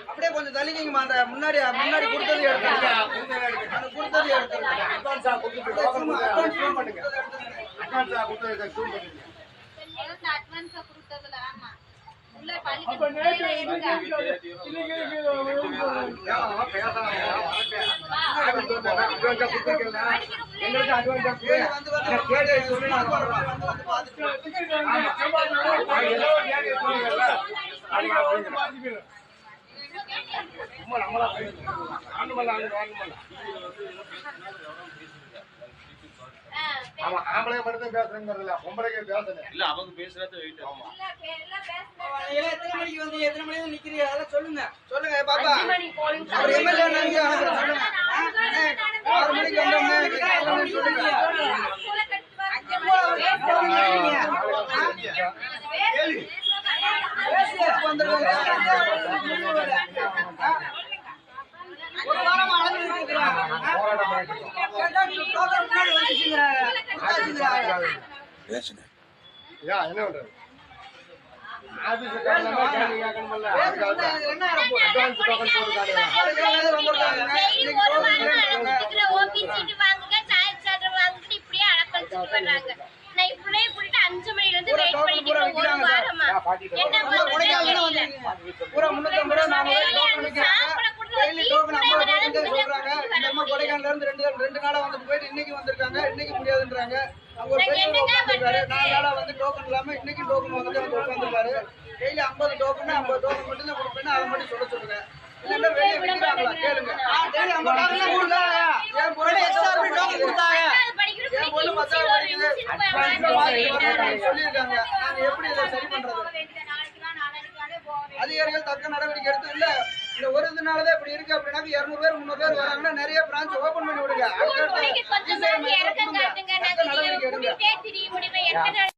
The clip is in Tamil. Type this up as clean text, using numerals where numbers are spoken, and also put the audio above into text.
அப்படியே கொஞ்சம் தள்ளிக்கிங்க அந்த முன்னாடி முன்னாடி கொடுத்தது எடுத்துருங்க. அந்த கொடுத்தது எடுத்துருங்க. அட்வான்ஸா கொடுத்துட்டு அட்வான்ஸ் பண்ணுங்க. அட்வான்ஸா கொடுத்தது ஜூம் பண்ணுங்க. அட்வான்ஸா கொடுத்ததுல ஆமா. உள்ள பள்ளிக்கு ஆம்பளை மட்டும் பேசுறேங்கிறதுல பொம்பளைக்கு பேசணும் இல்ல அவங்க பேசுறது வெயிட் ஆமா எத்தனை மணிக்கு வந்து எத்தனை மணிக்கு நிக்கிறீங்க அதெல்லாம் சொல்லுங்க சொல்லுங்க பாப்பா அவர் எம்எல்ஏ நீங்க சொல்லுங்க 6 மணிக்கு வந்தோம்னா சொல்லுங்க 5 வந்துருங்க ஒரு வாரமா அளந்து இருக்கிறாங்க பேசுங்க யா என்ன பண்றது ஆபீஸ் காரணமா கேள்வி கேட்கணும்ல என்ன அட்வான்ஸ் டோக்கன் போடுறாங்க ஓபிசி வாங்குங்க சார்ஜ் சார்ஜ் வாங்குங்க இப்படியே அடக்கல்ச்சு பண்றாங்க நான் இப்படியே புடிட்டு 5 மணில இருந்து வெயிட் பண்ணிட்டு ஒரு வாரமா என்ன பண்றது பூரா 350 ரூபாய் நாம டெய்லி டோக்கன் 50 சொல்றாங்க இந்த அம்மா கொடைக்கானல்ல இருந்து ரெண்டு நாளா வந்து போயிட்டு இன்னைக்கு வந்திருக்காங்க இன்னைக்கு முடியாதுன்றாங்க அவங்க பேசிட்டாரு 4 நாளா வந்து டோக்கன் இல்லாம இன்னைக்கு டோக்கன் வந்து உட்கார்ந்திருக்காரு டெய்லி 50 டோக்கன் 50 டோக்கன் மட்டும் தான் கொடுப்பேன்னு அதை மட்டும் சொல்லுங்க இல்லன்னா வெளிய விடுறாங்களா கேளுங்க டெய்லி 50 டோக்கன் கொடுத்தாங்க ஏன் போல எக்ஸ்ட்ரா டோக்கன் கொடுத்தாங்க ஏன் போல மத்தா சொல்லிருக்காங்க நாங்க எப்படி இத சரி பண்றது அதிகாரிகள் தக்க நடவடிக்கை எடுத்து இல்ல இந்த ஒரு நாளதான் இப்படி இருக்கு அப்படின்னா 200 பேர் 300 பேர் வராங்கன்னா நிறைய பிரான்ச் ஓபன் பண்ணி விடுங்க நடவடிக்கை எடுங்க